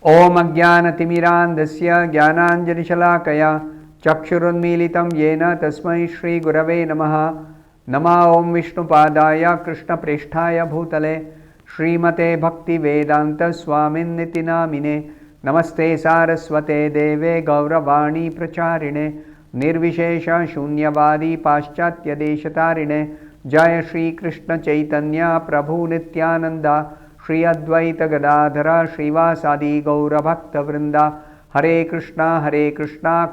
Om Ajnanatimirandasya Jnananjalishalakaya Chakshurunmilitam Yena Tasmai Shri Gurave Namaha. Nama Om Vishnupadaya Krishna Presthaya Bhutale Srimate Bhaktivedanta Swamin Nitinamine Namaste Saraswate Deve Gauravani Pracharine Nirvishesha Shunyavadi Paschatya Deshatarine Jaya Shri Krishna Chaitanya Prabhu Nityananda Shri Advaita Gadadhara Srivasadi Gaura Bhakta Vrinda Hare Krishna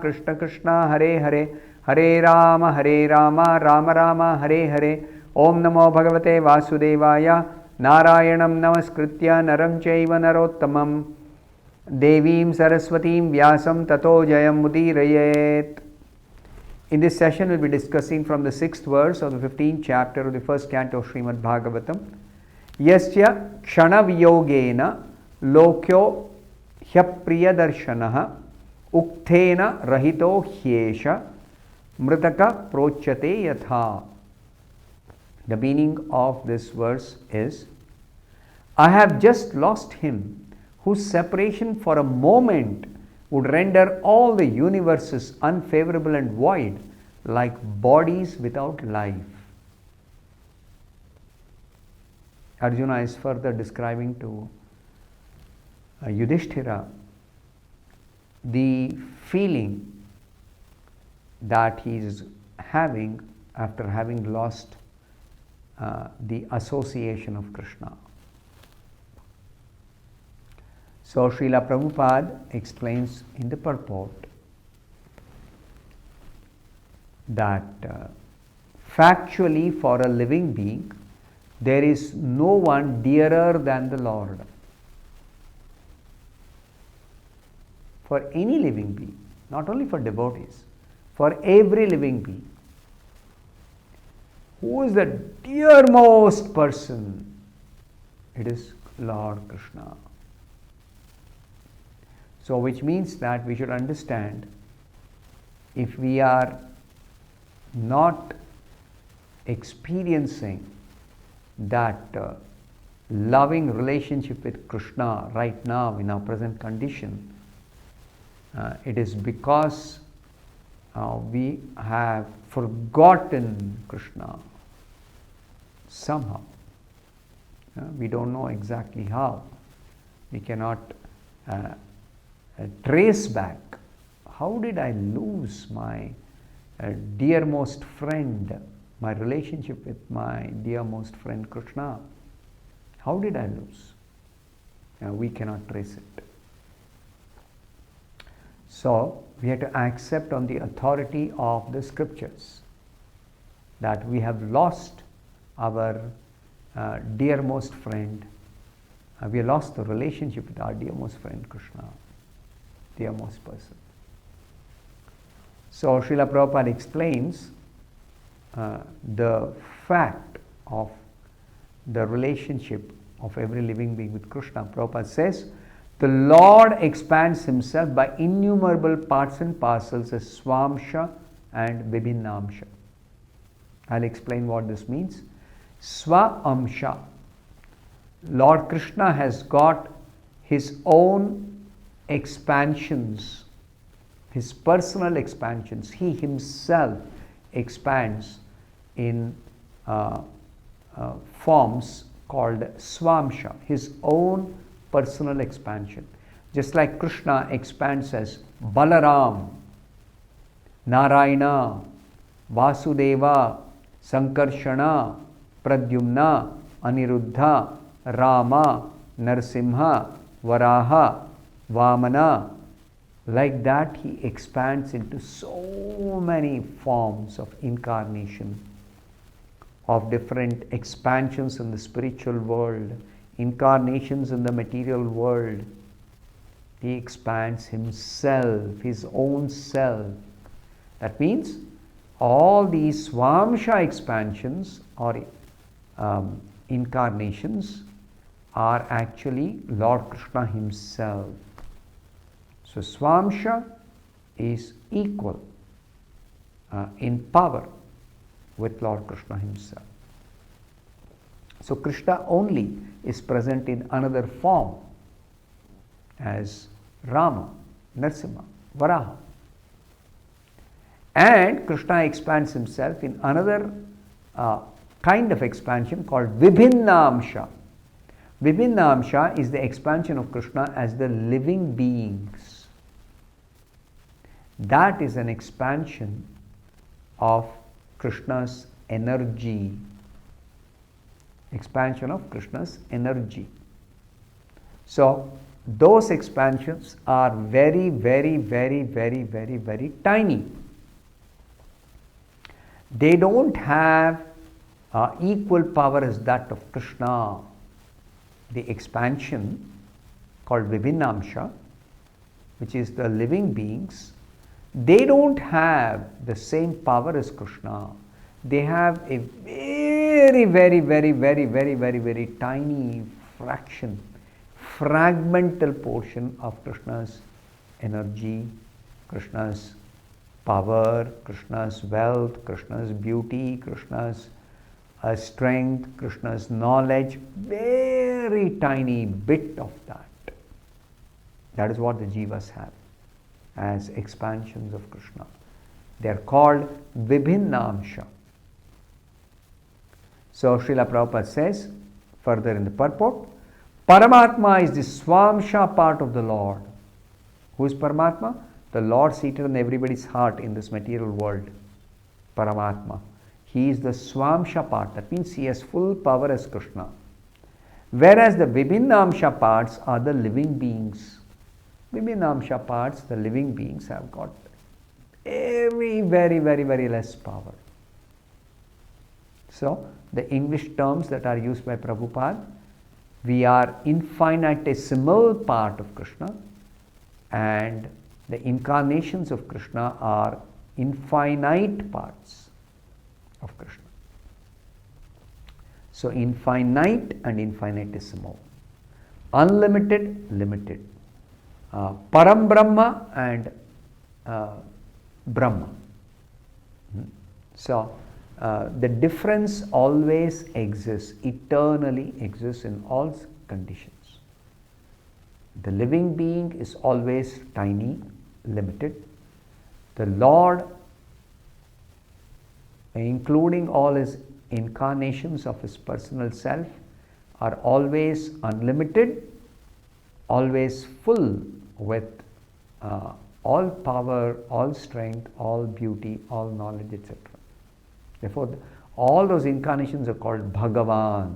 Krishna Krishna Hare Hare Hare Rama Rama Rama Hare Hare. Om Namo Bhagavate Vasudevaya. Narayanam Namaskritya Naram Chaiva Narottamam Devim Saraswatim Vyasam Tato Jayam Mudirayet. In this session we will be discussing from the 6th verse of the 15th chapter of the first canto of Srimad Bhagavatam. Yasya Kshana Viyogena Lokyo Hyapriya Darshanaha Ukthena Rahito Hyesha Mritaka Prochate Yatha. The meaning of this verse is, I have just lost him whose separation for a moment would render all the universes unfavorable and void, like bodies without life. Arjuna is further describing to Yudhishthira the feeling that he is having after having lost the association of Krishna. So Srila Prabhupada explains in the purport that factually for a living being there is no one dearer than the Lord. For any living being, not only for devotees, for every living being. Who is the dearmost person? It is Lord Krishna. So which means that we should understand, if we are not experiencing that loving relationship with Krishna right now in our present condition, it is because we have forgotten Krishna somehow. We don't know exactly how. We cannot trace back. How did I lose my dearmost friend, my relationship with my dearmost friend Krishna? How did I lose? We cannot trace it. So we have to accept on the authority of the scriptures that we have lost our dearmost friend. We have lost the relationship with our dearmost friend Krishna, dearmost person. So Srila Prabhupada explains the fact of the relationship of every living being with Krishna. Prabhupada says, the Lord expands himself by innumerable parts and parcels as Swamsha and Vibhinnamsha. I'll explain what this means. Swa-amsha. Lord Krishna has got his own expansions, his personal expansions. He himself expands in forms called Swamsha, his own personal expansion. Just like Krishna expands as Balaram, Narayana, Vasudeva, Sankarshana, Pradyumna, Aniruddha, Rama, Narsimha, Varaha, Vamana. Like that, he expands into so many forms of incarnation, of different expansions in the spiritual world, incarnations in the material world. He expands himself, his own self. That means all these Swamsha expansions or incarnations are actually Lord Krishna himself. So Swamsha is equal in power with Lord Krishna himself. So Krishna only is present in another form. as Rama, Narsimha, Varaha. And Krishna expands himself in another kind of expansion called Vibhinnamsha. Vibhinnamsha is the expansion of Krishna as the living beings. That is an expansion of Krishna's energy. Expansion of Krishna's energy. So, those expansions are very, very, very, very, very, very tiny. They don't have equal power as that of Krishna. The expansion called Vibhinnamsha, which is the living beings, they don't have the same power as Krishna. They have a very, very, very, very, very, very, very tiny fraction, fragmental portion of Krishna's energy, Krishna's power, Krishna's wealth, Krishna's beauty, Krishna's strength, Krishna's knowledge, very tiny bit of that. That is what the jivas have as expansions of Krishna. They are called Vibhinnamsha. So Srila Prabhupada says further in the purport, Paramatma is the Swamsha part of the Lord. Who is Paramatma? The Lord seated in everybody's heart in this material world. Paramatma. He is the Swamsha part. That means he has full power as Krishna. Whereas the Vibhinnamsha parts are the living beings. Vibhinnamsha parts, the living beings have got very, very, very, very less power. So, the English terms that are used by Prabhupada, we are infinitesimal part of Krishna, and the incarnations of Krishna are infinite parts of Krishna. So, infinite and infinitesimal, unlimited, limited, Param Brahma and Brahma. So, the difference always exists, eternally exists in all conditions. The living being is always tiny, limited. The Lord, including all his incarnations of his personal self, are always unlimited, always full with all power, all strength, all beauty, all knowledge, etc. Therefore, all those incarnations are called Bhagavan,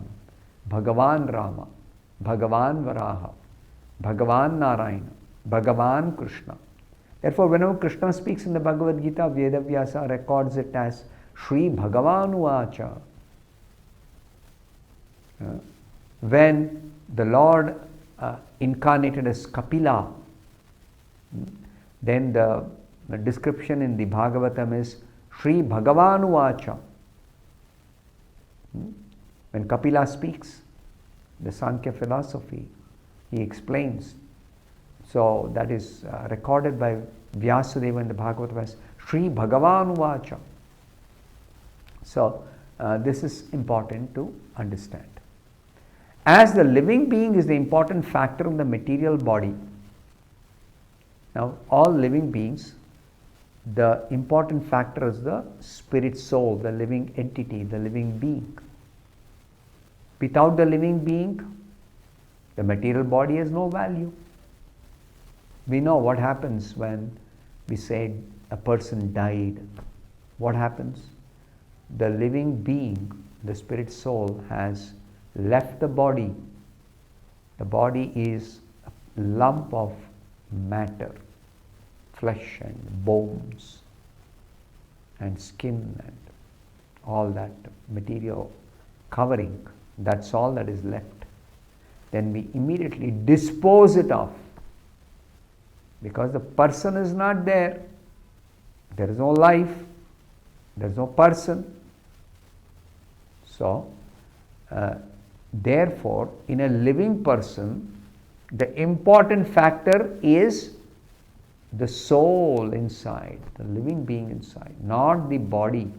Bhagavan Rama, Bhagavan Varaha, Bhagavan Narayana, Bhagavan Krishna. Therefore, whenever Krishna speaks in the Bhagavad Gita, Vedavyasa records it as Sri Bhagavan Uvacha. When the Lord incarnated as Kapila, then the description in the Bhagavatam is Sri Bhagavan Uvacha. When Kapila speaks, the Sankhya philosophy, he explains. So that is recorded by Vyasadeva in the Bhagavatam as Sri Bhagavan Uvacha. So this is important to understand. As the living being is the important factor in the material body, now all living beings, the important factor is the spirit soul, the living entity, the living being. Without the living being, the material body has no value. We know what happens when we say a person died. What happens? The living being, the spirit soul, has left the body. The body is a lump of matter, flesh and bones and skin and all that material covering. That's all that is left. Then we immediately dispose it off, because the person is not there. There is no life, there is no person. So, therefore, in a living person, the important factor is the soul inside, the living being inside, not the body.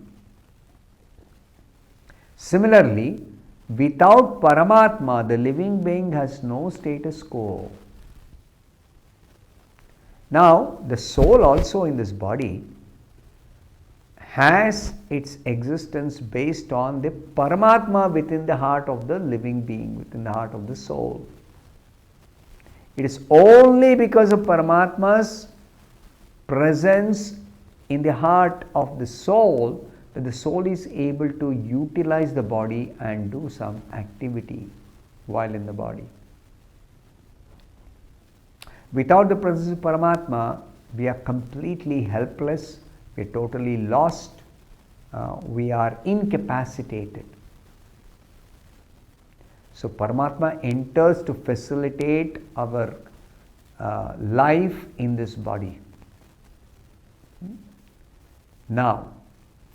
Similarly, without Paramatma, the living being has no status quo. Now, the soul also in this body has its existence based on the Paramatma within the heart of the living being, within the heart of the soul. It is only because of Paramatma's presence in the heart of the soul that the soul is able to utilize the body and do some activity while in the body. Without the presence of Paramatma, we are completely helpless, we are totally lost, we are incapacitated. So Paramatma enters to facilitate our life in this body. Now,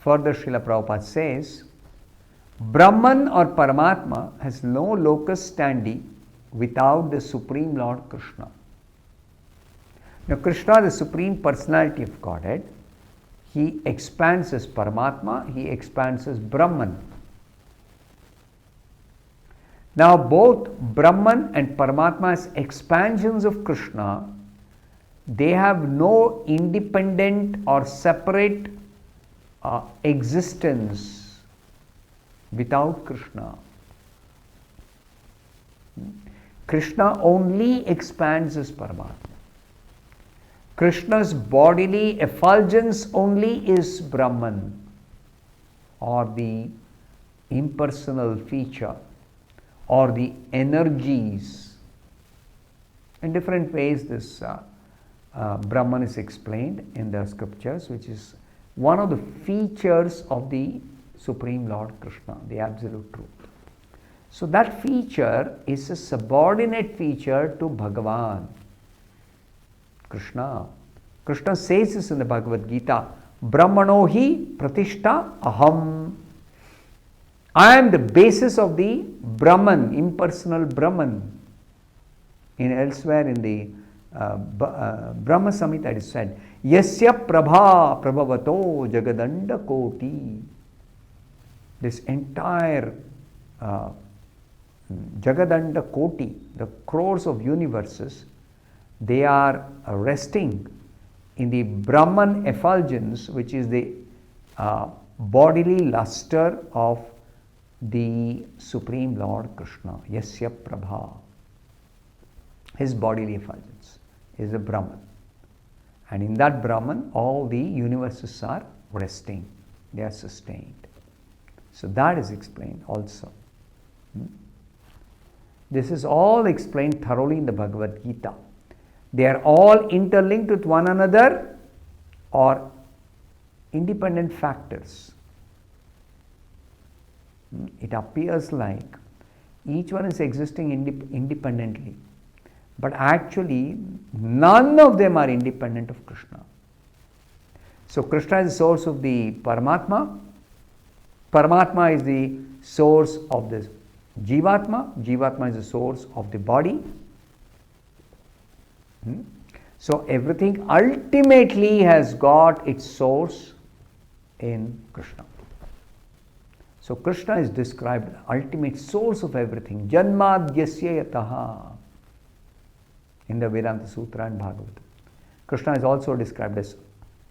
further Srila Prabhupada says, Brahman or Paramatma has no locus standi without the Supreme Lord Krishna. Now, Krishna, the Supreme Personality of Godhead, he expands as Paramatma, he expands as Brahman. Now, both Brahman and Paramatma as expansions of Krishna, they have no independent or separate existence without Krishna. Krishna only expands as Paramatma. Krishna's bodily effulgence only is Brahman, or the impersonal feature, or the energies. In different ways this Brahman is explained in the scriptures, which is one of the features of the Supreme Lord Krishna, the Absolute Truth. So that feature is a subordinate feature to Bhagavan, Krishna. Krishna says this in the Bhagavad Gita, Brahmano hi pratishta aham. I am the basis of the Brahman, impersonal Brahman. Elsewhere in the Brahma Samhita it is said, Yasya prabha prabhavato jagadanda koti. This entire jagadanda koti, the crores of universes, they are resting in the Brahman effulgence, which is the bodily luster of the Supreme Lord Krishna, Yasya Prabha. His bodily effulgence is a Brahman. And in that Brahman, all the universes are resting, they are sustained. So that is explained also. This is all explained thoroughly in the Bhagavad Gita. They are all interlinked with one another or independent factors. It appears like each one is existing independently, but actually none of them are independent of Krishna. So Krishna is the source of the Paramatma, Paramatma is the source of the Jivatma, Jivatma is the source of the body. So everything ultimately has got its source in Krishna. So Krishna is described as the ultimate source of everything. Janmadhyasya yataha in the Vedanta Sutra and Bhagavatam. Krishna is also described as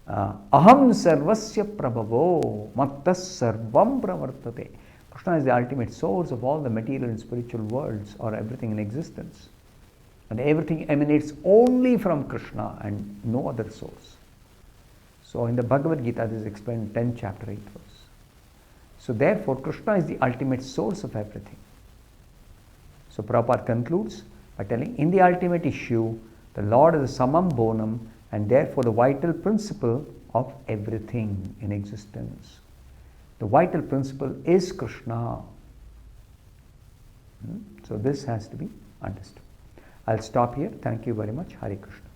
Aham sarvasya prabhavo mattas sarvam pravartate. Krishna is the ultimate source of all the material and spiritual worlds or everything in existence. And everything emanates only from Krishna and no other source. So in the Bhagavad Gita this is explained in 10th chapter 8th verse. So therefore Krishna is the ultimate source of everything. So Prabhupada concludes by telling, in the ultimate issue, the Lord is the samam bonum and therefore the vital principle of everything in existence. The vital principle is Krishna. So this has to be understood. I'll stop here. Thank you very much. Hare Krishna.